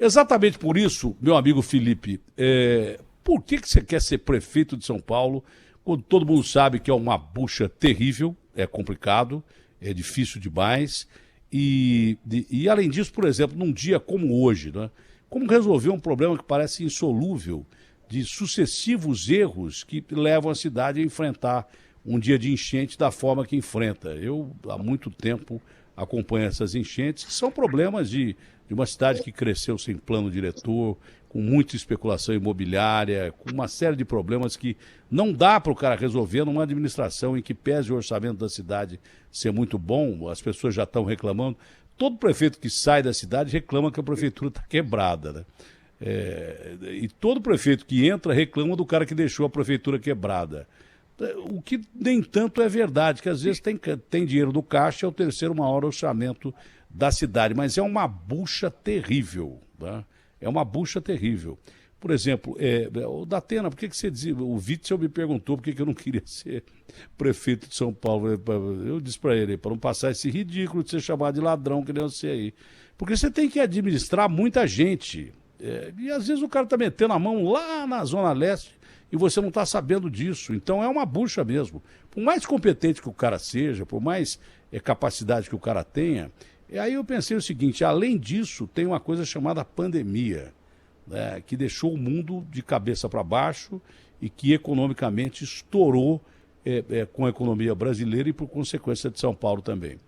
Exatamente por isso, meu amigo Felipe, por que você quer ser prefeito de São Paulo quando todo mundo sabe que é uma bucha terrível, é complicado, é difícil demais? E além disso, por exemplo, num dia como hoje, né, como resolver um problema que parece insolúvel de sucessivos erros que levam a cidade a enfrentar um dia de enchente da forma que enfrenta? Eu, há muito tempo, acompanho essas enchentes, que são problemas de uma cidade que cresceu sem plano diretor, com muita especulação imobiliária, com uma série de problemas que não dá para o cara resolver numa administração em que pese o orçamento da cidade ser muito bom, as pessoas já estão reclamando. Todo prefeito que sai da cidade reclama que a prefeitura está quebrada, né? E todo prefeito que entra reclama do cara que deixou a prefeitura quebrada. O que nem tanto é verdade, que às vezes tem dinheiro do caixa, é o terceiro maior orçamento da cidade, mas é uma bucha terrível, tá? É uma bucha terrível. Por exemplo, o Datena, por que você dizia? O Witzel me perguntou por que eu não queria ser prefeito de São Paulo. Eu disse para ele, para não passar esse ridículo de ser chamado de ladrão que nem você aí. Porque você tem que administrar muita gente. E às vezes o cara está metendo a mão lá na Zona Leste e você não está sabendo disso. Então é uma bucha mesmo. Por mais competente que o cara seja, por mais capacidade que o cara tenha. E aí eu pensei o seguinte, além disso, tem uma coisa chamada pandemia, né, que deixou o mundo de cabeça para baixo e que economicamente estourou com a economia brasileira e por consequência de São Paulo também.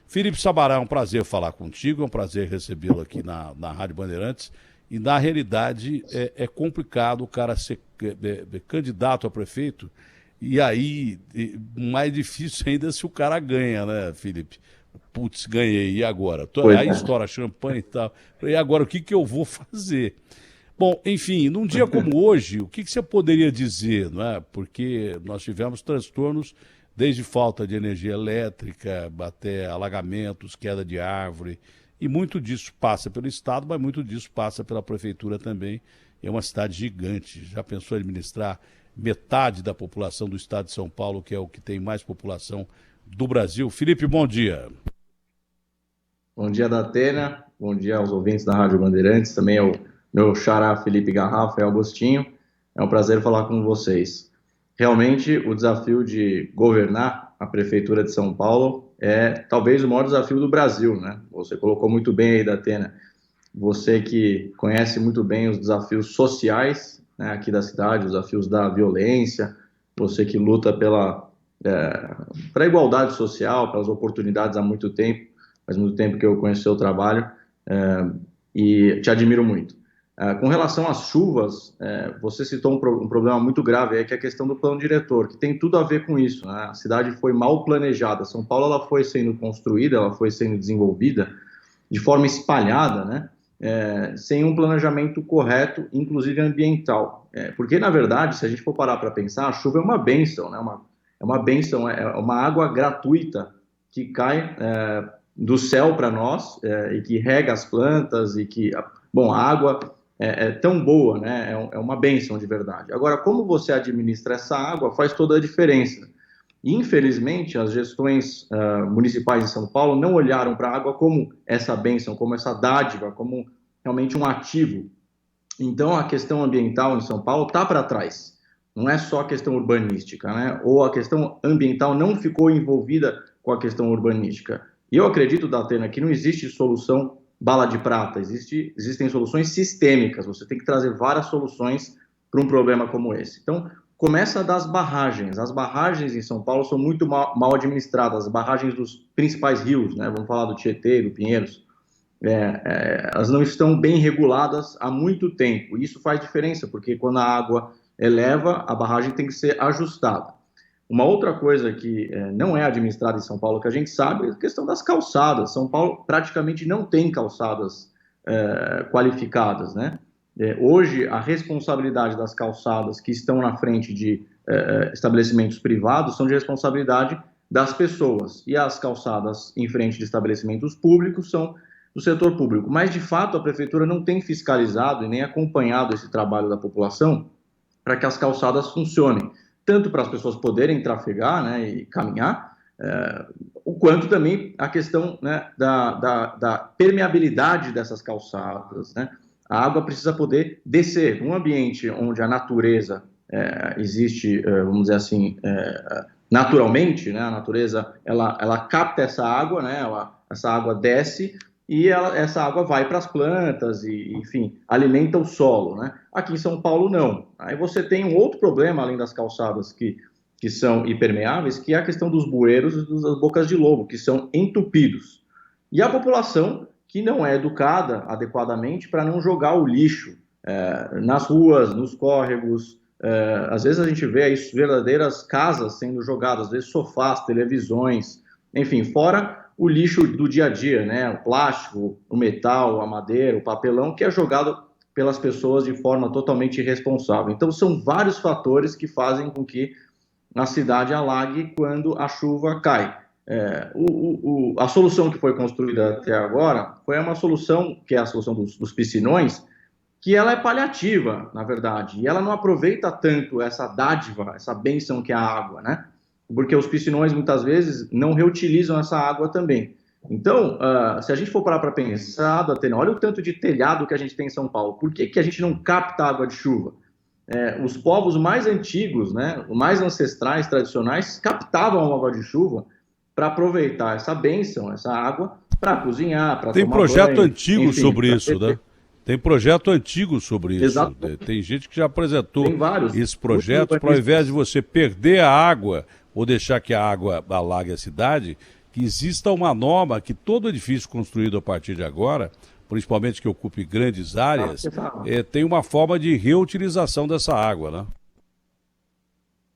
Felipe Sabará, é um prazer falar contigo, é um prazer recebê-lo aqui na Rádio Bandeirantes. E, na realidade, é complicado o cara ser candidato a prefeito, e aí, mais difícil ainda se o cara ganha, né, Felipe? Putz, ganhei, e agora? Aí estoura champanhe e tal. E agora, o que eu vou fazer? Bom, enfim, num dia como hoje, o que você poderia dizer, não é? Porque nós tivemos transtornos, desde falta de energia elétrica, até alagamentos, queda de árvore. E muito disso passa pelo Estado, mas muito disso passa pela Prefeitura também. É uma cidade gigante. Já pensou em administrar metade da população do Estado de São Paulo, que é o que tem mais população do Brasil? Felipe, bom dia. Bom dia, Datena. Bom dia aos ouvintes da Rádio Bandeirantes. Também ao meu xará Felipe Garrafa e Agostinho. É um prazer falar com vocês. Realmente, o desafio de governar a Prefeitura de São Paulo é talvez o maior desafio do Brasil, né? Você colocou muito bem aí, Datena. Você que conhece muito bem os desafios sociais, né, aqui da cidade, os desafios da violência, você que luta pela igualdade social, pelas oportunidades há muito tempo, faz muito tempo que eu conheço o seu trabalho e te admiro muito. Com relação às chuvas, você citou um problema muito grave, que é a questão do plano diretor, que tem tudo a ver com isso, né? A cidade foi mal planejada. São Paulo ela foi sendo construída, ela foi sendo desenvolvida de forma espalhada, né? Sem um planejamento correto, inclusive ambiental. Porque, na verdade, se a gente for parar para pensar, a chuva é uma bênção, né? É uma bênção, é uma água gratuita que cai do céu para nós e que rega as plantas e que, bom, a água é tão boa, né? É uma bênção de verdade. Agora, como você administra essa água faz toda a diferença. Infelizmente, as gestões municipais de São Paulo não olharam para a água como essa bênção, como essa dádiva, como realmente um ativo. Então, a questão ambiental em São Paulo está para trás. Não é só a questão urbanística, né? Ou a questão ambiental não ficou envolvida com a questão urbanística. E eu acredito, Datena, que não existe solução bala de prata, existem soluções sistêmicas. Você tem que trazer várias soluções para um problema como esse. Então, começa das barragens. As barragens em São Paulo são muito mal administradas, as barragens dos principais rios, né? Vamos falar do Tietê, do Pinheiros. Elas não estão bem reguladas há muito tempo. Isso faz diferença, porque quando a água eleva, a barragem tem que ser ajustada. Uma outra coisa que não é administrada em São Paulo, que a gente sabe, é a questão das calçadas. São Paulo praticamente não tem calçadas qualificadas, né? Hoje, a responsabilidade das calçadas que estão na frente de estabelecimentos privados são de responsabilidade das pessoas, e as calçadas em frente de estabelecimentos públicos são do setor público. Mas, de fato, a prefeitura não tem fiscalizado e nem acompanhado esse trabalho da população para que as calçadas funcionem, tanto para as pessoas poderem trafegar, né, e caminhar, quanto também a questão, né, da permeabilidade dessas calçadas, né? A água precisa poder descer. Um ambiente onde a natureza existe, vamos dizer assim, naturalmente, né? A natureza ela capta essa água, né? Essa água desce e essa água vai para as plantas e, enfim, alimenta o solo, né? Aqui em São Paulo, não. Aí você tem um outro problema, além das calçadas que são impermeáveis, que é a questão dos bueiros e das bocas de lobo, que são entupidos. E a população que não é educada adequadamente para não jogar o lixo nas ruas, nos córregos. Às vezes a gente vê aí verdadeiras casas sendo jogadas, às vezes sofás, televisões, enfim, fora o lixo do dia a dia, né? O plástico, o metal, a madeira, o papelão, que é jogado pelas pessoas de forma totalmente irresponsável. Então, são vários fatores que fazem com que a cidade alague quando a chuva cai. A solução que foi construída até agora foi uma solução, que é a solução dos piscinões, que ela é paliativa, na verdade, e ela não aproveita tanto essa dádiva, essa bênção que é a água, né? Porque os piscinões, muitas vezes, não reutilizam essa água também. Então, se a gente for parar para pensar, Datena, olha o tanto de telhado que a gente tem em São Paulo. Por que a gente não capta água de chuva? Os povos mais antigos, né, mais ancestrais, tradicionais, captavam a água de chuva para aproveitar essa bênção, essa água, para cozinhar, para tomar banho. Tem projeto antigo sobre isso, né? Tem projeto antigo sobre isso. Exato. Tem gente que já apresentou esses projetos para, ao invés de você perder a água ou deixar que a água alague a cidade, que exista uma norma que todo edifício construído a partir de agora, principalmente que ocupe grandes áreas, tem uma forma de reutilização dessa água, né?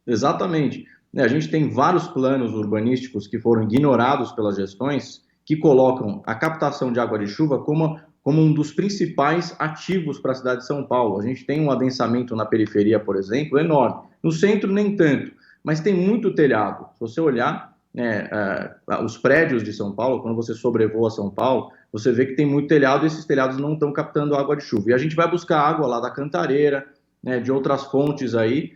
Exatamente. A gente tem vários planos urbanísticos que foram ignorados pelas gestões, que colocam a captação de água de chuva como um dos principais ativos para a cidade de São Paulo. A gente tem um adensamento na periferia, por exemplo, enorme. No centro, nem tanto, mas tem muito telhado. Se você olhar os prédios de São Paulo, quando você sobrevoa São Paulo, você vê que tem muito telhado e esses telhados não estão captando água de chuva. E a gente vai buscar água lá da Cantareira, né, de outras fontes aí,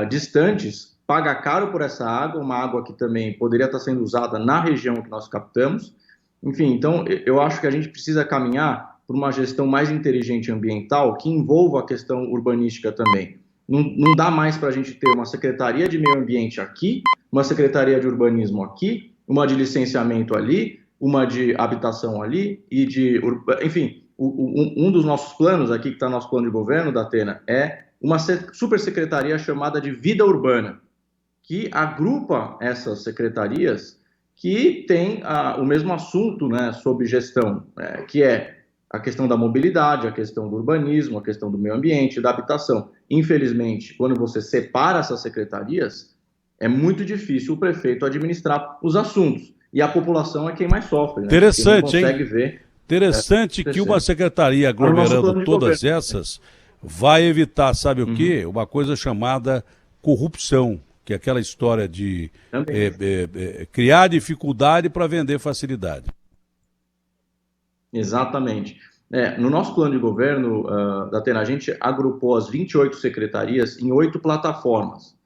distantes, paga caro por essa água, uma água que também poderia estar sendo usada na região que nós captamos. Enfim, então eu acho que a gente precisa caminhar por uma gestão mais inteligente ambiental que envolva a questão urbanística também. Não dá mais para a gente ter uma Secretaria de Meio Ambiente aqui, uma Secretaria de Urbanismo aqui, uma de licenciamento ali, uma de habitação ali e de... Enfim, um dos nossos planos aqui, que está no nosso plano de governo, Datena, é uma supersecretaria chamada de Vida Urbana, que agrupa essas secretarias que tem o mesmo assunto, né, sob gestão, que é a questão da mobilidade, a questão do urbanismo, a questão do meio ambiente, da habitação. Infelizmente, quando você separa essas secretarias, é muito difícil o prefeito administrar os assuntos. E a população é quem mais sofre, né? Interessante, quem não consegue hein? ver. Interessante que uma secretaria aglomerando todas essas vai evitar, sabe o quê? Uma coisa chamada corrupção, que é aquela história de criar dificuldade para vender facilidade. Exatamente. No nosso plano de governo, Datena, a gente agrupou as 28 secretarias em 8 plataformas,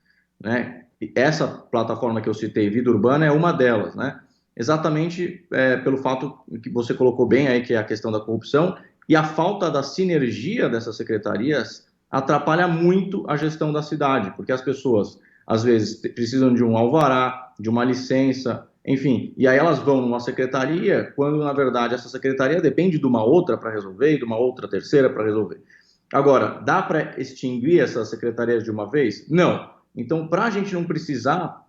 né? E essa plataforma que eu citei, Vida Urbana, é uma delas, né? Exatamente pelo fato que você colocou bem aí, que é a questão da corrupção, e a falta da sinergia dessas secretarias atrapalha muito a gestão da cidade, porque as pessoas, às vezes, precisam de um alvará, de uma licença, enfim, e aí elas vão numa secretaria, quando, na verdade, essa secretaria depende de uma outra para resolver e de uma outra terceira para resolver. Agora, dá para extinguir essas secretarias de uma vez? Não. Então, para a gente não precisar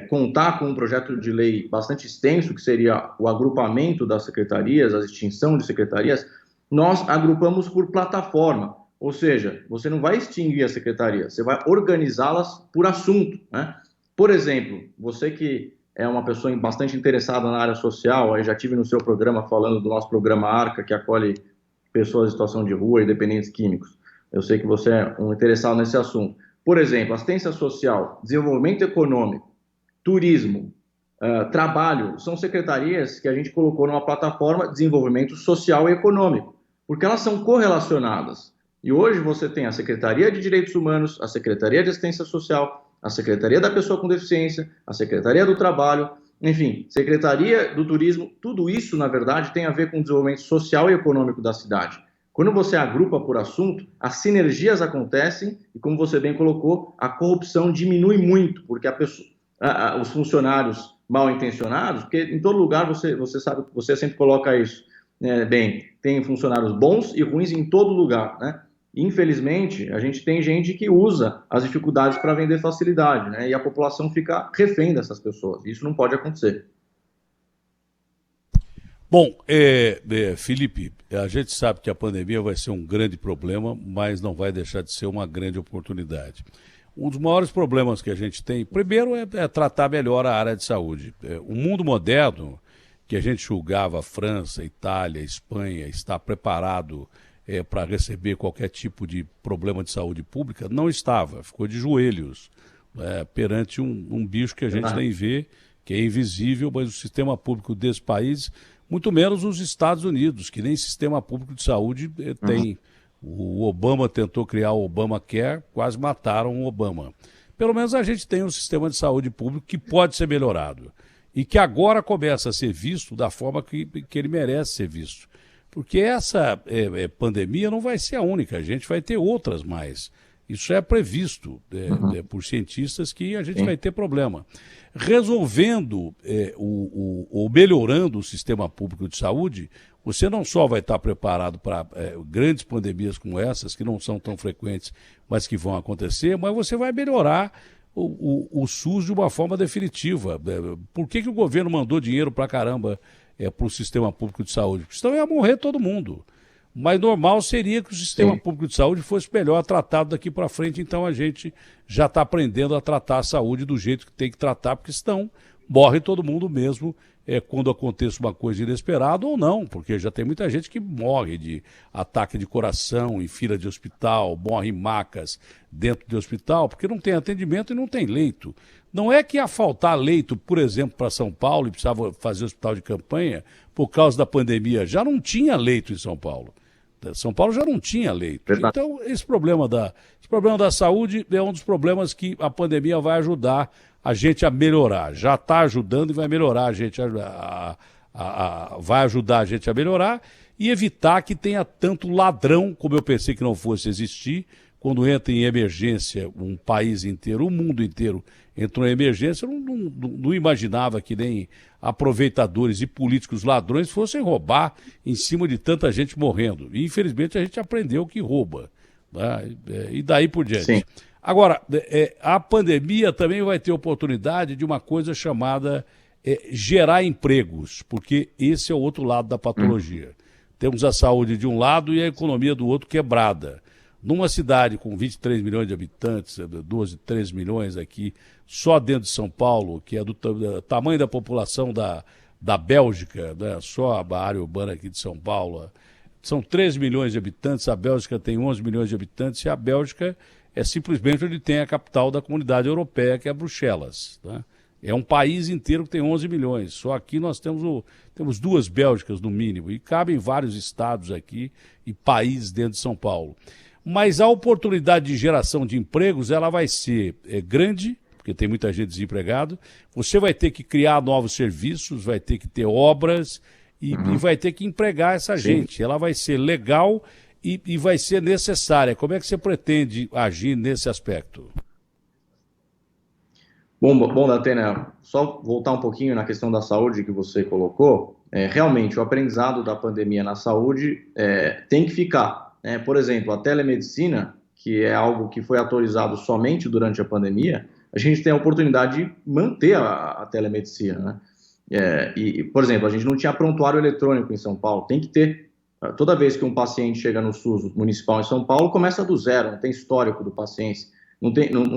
contar com um projeto de lei bastante extenso, que seria o agrupamento das secretarias, a extinção de secretarias, nós agrupamos por plataforma. Ou seja, você não vai extinguir a secretaria, você vai organizá-las por assunto, né? Por exemplo, você que é uma pessoa bastante interessada na área social, aí já tive no seu programa falando do nosso programa ARCA, que acolhe pessoas em situação de rua e dependentes químicos. Eu sei que você é um interessado nesse assunto. Por exemplo, assistência social, desenvolvimento econômico, turismo, trabalho, são secretarias que a gente colocou numa plataforma de desenvolvimento social e econômico, porque elas são correlacionadas. E hoje você tem a Secretaria de Direitos Humanos, a Secretaria de Assistência Social, a Secretaria da Pessoa com Deficiência, a Secretaria do Trabalho, enfim, Secretaria do Turismo. Tudo isso, na verdade, tem a ver com o desenvolvimento social e econômico da cidade. Quando você agrupa por assunto, as sinergias acontecem e, como você bem colocou, a corrupção diminui muito, porque os funcionários mal intencionados, porque em todo lugar você sabe, você sempre coloca isso, né? Bem, tem funcionários bons e ruins em todo lugar, né? Infelizmente, a gente tem gente que usa as dificuldades para vender facilidade, né? E a população fica refém dessas pessoas. Isso não pode acontecer. Bom, Felipe, a gente sabe que a pandemia vai ser um grande problema, mas não vai deixar de ser uma grande oportunidade. Um dos maiores problemas que a gente tem, primeiro, é tratar melhor a área de saúde. O mundo moderno, que a gente julgava a França, Itália, Espanha, está preparado para receber qualquer tipo de problema de saúde pública, não estava, ficou de joelhos perante um bicho que a gente nem vê, que é invisível, mas o sistema público desse país, muito menos os Estados Unidos, que nem sistema público de saúde tem. O Obama tentou criar o Obamacare, quase mataram o Obama. Pelo menos a gente tem um sistema de saúde público que pode ser melhorado e que agora começa a ser visto da forma que ele merece ser visto. Porque essa pandemia não vai ser a única, a gente vai ter outras mais. Isso é previsto por cientistas que a gente vai ter problema. Resolvendo ou melhorando o sistema público de saúde, você não só vai estar preparado para grandes pandemias como essas, que não são tão frequentes, mas que vão acontecer, mas você vai melhorar o SUS de uma forma definitiva. Por que o governo mandou dinheiro para caramba para o sistema público de saúde? Porque senão ia morrer todo mundo. Mas normal seria que o sistema público de saúde fosse melhor tratado daqui para frente, então a gente já está aprendendo a tratar a saúde do jeito que tem que tratar, porque senão morre todo mundo mesmo quando aconteça uma coisa inesperada ou não, porque já tem muita gente que morre de ataque de coração em fila de hospital, morre em macas dentro de hospital, porque não tem atendimento e não tem leito. Não é que ia faltar leito, por exemplo, para São Paulo e precisava fazer hospital de campanha por causa da pandemia. Já não tinha leito em São Paulo. São Paulo já não tinha leito. Verdade. Então, esse problema da saúde é um dos problemas que a pandemia vai ajudar a gente a melhorar. Já está ajudando e vai melhorar a gente vai ajudar a gente a melhorar e evitar que tenha tanto ladrão, como eu pensei que não fosse existir. Quando entra em emergência um país inteiro, o mundo inteiro entrou em emergência, eu não imaginava que nem aproveitadores e políticos ladrões fossem roubar em cima de tanta gente morrendo. E, infelizmente, a gente aprendeu que rouba, né? E daí por diante. Sim. Agora, a pandemia também vai ter oportunidade de uma coisa chamada gerar empregos, porque esse é o outro lado da patologia. Temos a saúde de um lado e a economia do outro quebrada. Numa cidade com 23 milhões de habitantes, 12, 13 milhões aqui, só dentro de São Paulo, que é do tamanho da população da Bélgica, né? Só a área urbana aqui de São Paulo, são 13 milhões de habitantes, a Bélgica tem 11 milhões de habitantes e a Bélgica é simplesmente onde tem a capital da comunidade europeia, que é Bruxelas, né? É um país inteiro que tem 11 milhões. Só aqui nós temos 2 Bélgicas, no mínimo, e cabem vários estados aqui e países dentro de São Paulo. Mas a oportunidade de geração de empregos ela vai ser grande, porque tem muita gente desempregada. Você vai ter que criar novos serviços, vai ter que ter obras e vai ter que empregar essa gente. Ela vai ser legal e vai ser necessária. Como é que você pretende agir nesse aspecto? Bom, Datena, só voltar um pouquinho na questão da saúde que você colocou. Realmente, o aprendizado da pandemia na saúde tem que ficar. Por exemplo, a telemedicina, que é algo que foi autorizado somente durante a pandemia, a gente tem a oportunidade de manter a telemedicina, né? Por exemplo, a gente não tinha prontuário eletrônico em São Paulo, tem que ter. Toda vez que um paciente chega no SUS municipal em São Paulo, começa do zero, não tem histórico do paciente, não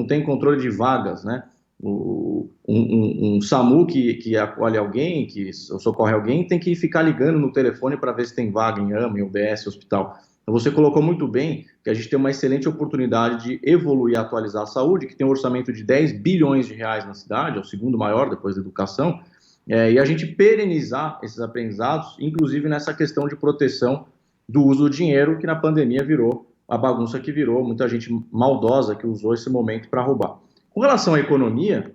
tem controle de vagas, né? Um SAMU que acolhe alguém, que socorre alguém, tem que ficar ligando no telefone para ver se tem vaga em AMA, em UBS, hospital. Então, você colocou muito bem que a gente tem uma excelente oportunidade de evoluir e atualizar a saúde, que tem um orçamento de 10 bilhões de reais na cidade, é o segundo maior depois da educação, e a gente perenizar esses aprendizados, inclusive nessa questão de proteção do uso do dinheiro, que na pandemia virou a bagunça que virou, muita gente maldosa que usou esse momento para roubar. Com relação à economia,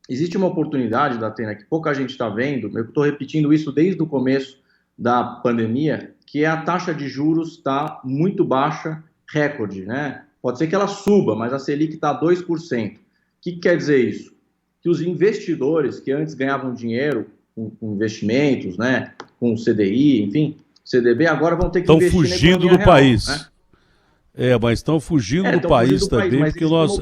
existe uma oportunidade, Datena, que pouca gente está vendo, eu estou repetindo isso desde o começo da pandemia, que a taxa de juros está muito baixa, recorde, né? Pode ser que ela suba, mas a Selic está a 2%. O que quer dizer isso? Que os investidores que antes ganhavam dinheiro com investimentos, né, com CDI, enfim, CDB, agora vão ter que investir na economia fugindo do real, país. né? Mas estão fugindo do país também, porque nós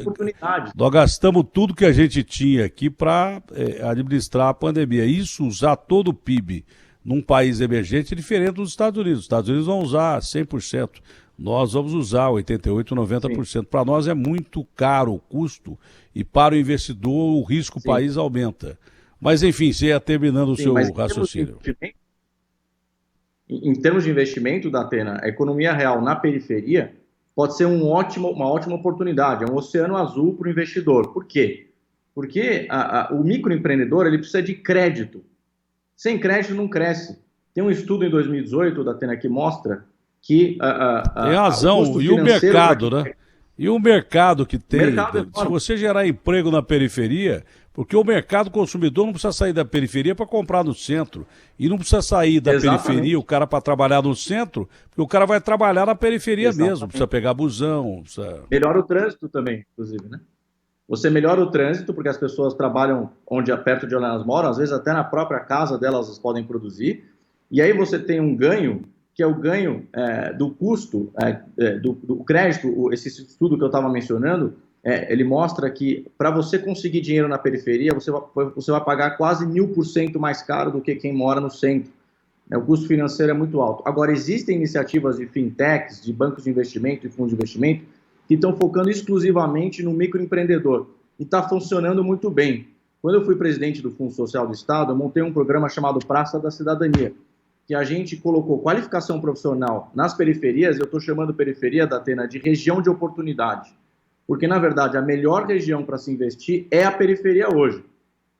gastamos tudo que a gente tinha aqui para administrar a pandemia. Isso, usar todo o PIB num país emergente é diferente dos Estados Unidos. Os Estados Unidos vão usar 100%. Nós vamos usar 88%, 90%. Para nós é muito caro o custo e para o investidor o risco do país aumenta. Mas, enfim, você ia terminando o seu raciocínio. Em termos de investimento, Datena, a economia real na periferia pode ser uma ótima oportunidade, é um oceano azul para o investidor. Por quê? Porque o microempreendedor ele precisa de crédito. Sem crédito não cresce. Tem um estudo em 2018, Datena, que mostra que... Tem razão, e o mercado, né? E o mercado que tem, se você gerar emprego na periferia, porque o mercado consumidor não precisa sair da periferia para comprar no centro, e não precisa sair da periferia, o cara para trabalhar no centro, porque o cara vai trabalhar na periferia mesmo, precisa pegar busão. Melhora o trânsito também, inclusive, né? Você melhora o trânsito, porque as pessoas trabalham perto de onde elas moram, às vezes até na própria casa delas elas podem produzir, e aí você tem um ganho, que é o ganho do custo do crédito. Esse estudo que eu estava mencionando, ele mostra que para você conseguir dinheiro na periferia, você vai pagar quase 1000% mais caro do que quem mora no centro. O custo financeiro é muito alto. Agora, existem iniciativas de fintechs, de bancos de investimento e fundos de investimento, que estão focando exclusivamente no microempreendedor. E está funcionando muito bem. Quando eu fui presidente do Fundo Social do Estado, eu montei um programa chamado Praça da Cidadania, que a gente colocou qualificação profissional nas periferias. Eu estou chamando periferia, Datena, de região de oportunidade. Porque, na verdade, a melhor região para se investir é a periferia hoje.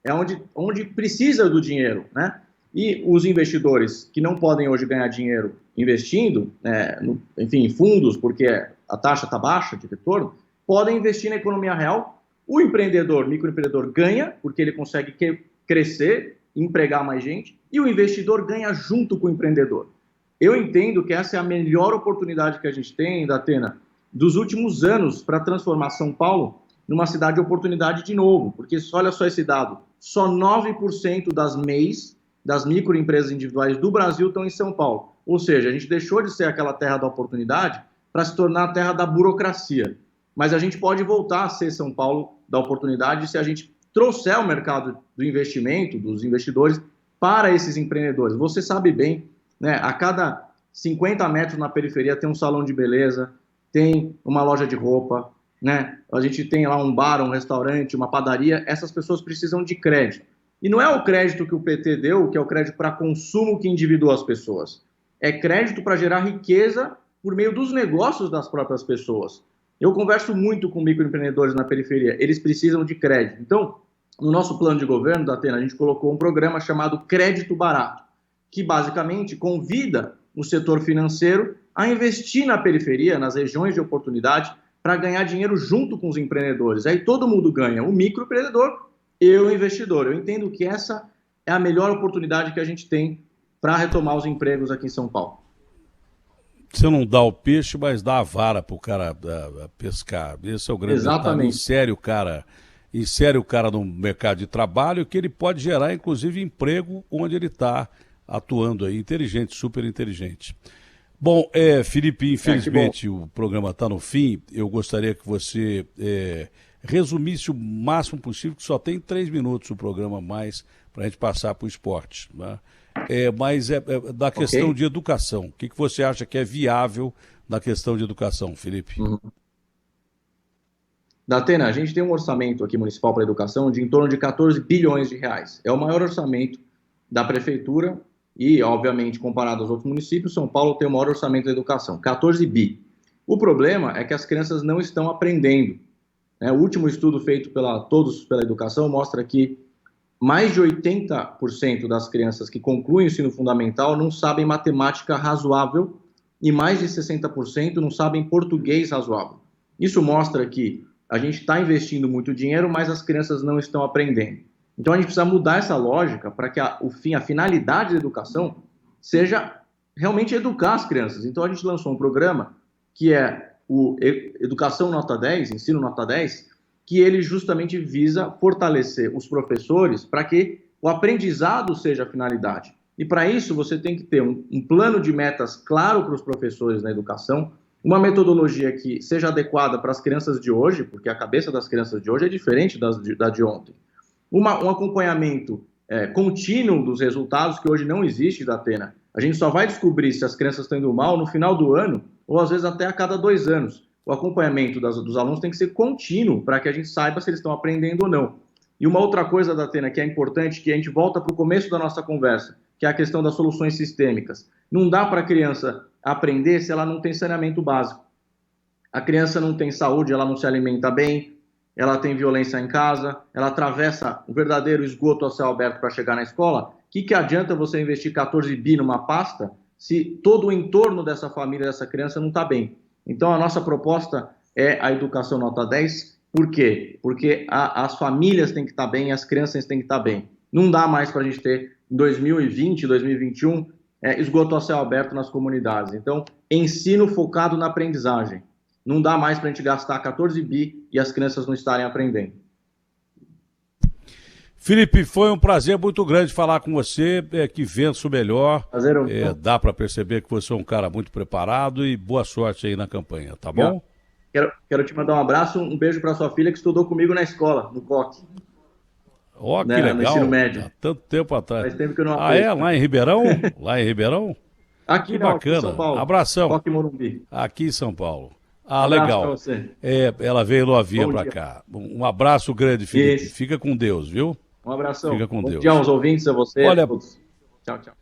É onde precisa do dinheiro, né? E os investidores que não podem hoje ganhar dinheiro investindo, em fundos, porque a taxa está baixa de retorno, podem investir na economia real. O microempreendedor ganha, porque ele consegue crescer, empregar mais gente, e o investidor ganha junto com o empreendedor. Eu entendo que essa é a melhor oportunidade que a gente tem, Datena, dos últimos anos para transformar São Paulo numa cidade de oportunidade de novo, porque olha só esse dado, só 9% das MEIs, das microempresas individuais do Brasil, estão em São Paulo. Ou seja, a gente deixou de ser aquela terra da oportunidade para se tornar a terra da burocracia. Mas a gente pode voltar a ser São Paulo da oportunidade se a gente trouxer o mercado do investimento, dos investidores, para esses empreendedores. Você sabe bem, né? A cada 50 metros na periferia tem um salão de beleza, tem uma loja de roupa, né? A gente tem lá um bar, um restaurante, uma padaria. Essas pessoas precisam de crédito. E não é o crédito que o PT deu, que é o crédito para consumo que endividou as pessoas. É crédito para gerar riqueza por meio dos negócios das próprias pessoas. Eu converso muito com microempreendedores na periferia. Eles precisam de crédito. Então, no nosso plano de governo, Datena, a gente colocou um programa chamado Crédito Barato, que basicamente convida o setor financeiro a investir na periferia, nas regiões de oportunidade, para ganhar dinheiro junto com os empreendedores. Aí todo mundo ganha, o microempreendedor e o investidor. Eu entendo que essa é a melhor oportunidade que a gente tem para retomar os empregos aqui em São Paulo. Você não dá o peixe, mas dá a vara para o cara pescar. Esse é o grande detalhe. Insere o cara no mercado de trabalho, que ele pode gerar, inclusive, emprego onde ele está atuando aí. Inteligente, super inteligente. Bom, Felipe, infelizmente o programa está no fim. Eu gostaria que você resumisse o máximo possível, que só tem 3 minutos o programa mais para a gente passar para o esporte, né? Mas da questão de educação. O que você acha que é viável na questão de educação, Felipe? Datena, a gente tem um orçamento aqui municipal para a educação de em torno de 14 bilhões de reais. É o maior orçamento da prefeitura e, obviamente, comparado aos outros municípios, São Paulo tem o maior orçamento da educação, 14 bi. O problema é que as crianças não estão aprendendo. O último estudo feito Todos pela Educação mostra que mais de 80% das crianças que concluem o ensino fundamental não sabem matemática razoável e mais de 60% não sabem português razoável. Isso mostra que a gente está investindo muito dinheiro, mas as crianças não estão aprendendo. Então a gente precisa mudar essa lógica para que a finalidade da educação seja realmente educar as crianças. Então a gente lançou um programa que é o Educação Nota 10, Ensino Nota 10, que ele justamente visa fortalecer os professores para que o aprendizado seja a finalidade. E para isso você tem que ter um plano de metas claro para os professores na educação, uma metodologia que seja adequada para as crianças de hoje, porque a cabeça das crianças de hoje é diferente da de ontem. Um acompanhamento contínuo dos resultados, que hoje não existe, da Atena. A gente só vai descobrir se as crianças estão indo mal no final do ano, ou às vezes até a cada 2 anos. O acompanhamento dos alunos tem que ser contínuo, para que a gente saiba se eles estão aprendendo ou não. E uma outra coisa, da Atena, que é importante, que a gente volta para o começo da nossa conversa, que é a questão das soluções sistêmicas. Não dá para a criança aprender se ela não tem saneamento básico. A criança não tem saúde, ela não se alimenta bem, ela tem violência em casa, ela atravessa o verdadeiro esgoto a céu aberto para chegar na escola. O que adianta você investir 14 bi numa pasta se todo o entorno dessa família, dessa criança, não está bem? Então, a nossa proposta é a Educação Nota 10. Por quê? Porque as famílias têm que estar bem, as crianças têm que estar bem. Não dá mais para a gente ter, em 2020, 2021, esgoto a céu aberto nas comunidades. Então, ensino focado na aprendizagem. Não dá mais para a gente gastar 14 bi e as crianças não estarem aprendendo. Felipe, foi um prazer muito grande falar com você, que vença o melhor. Prazer, dá para perceber que você é um cara muito preparado e boa sorte aí na campanha, tá bom? Quero te mandar um abraço, um beijo para sua filha que estudou comigo na escola, no COC. Ó, que legal. No ensino médio. Há tanto tempo atrás. Faz tempo que eu não aprendo. Lá em Ribeirão? Lá em Ribeirão? Aqui que não, bacana. Aqui em São Paulo. Abração. COC Morumbi. Aqui em São Paulo. Abraço legal. Pra você. Ela veio novinha para cá. Um abraço grande, Felipe. Isso. Fica com Deus, viu? Um abração. Fica com Deus. Bom dia aos ouvintes, a você. Olha, a todos. Tchau, tchau.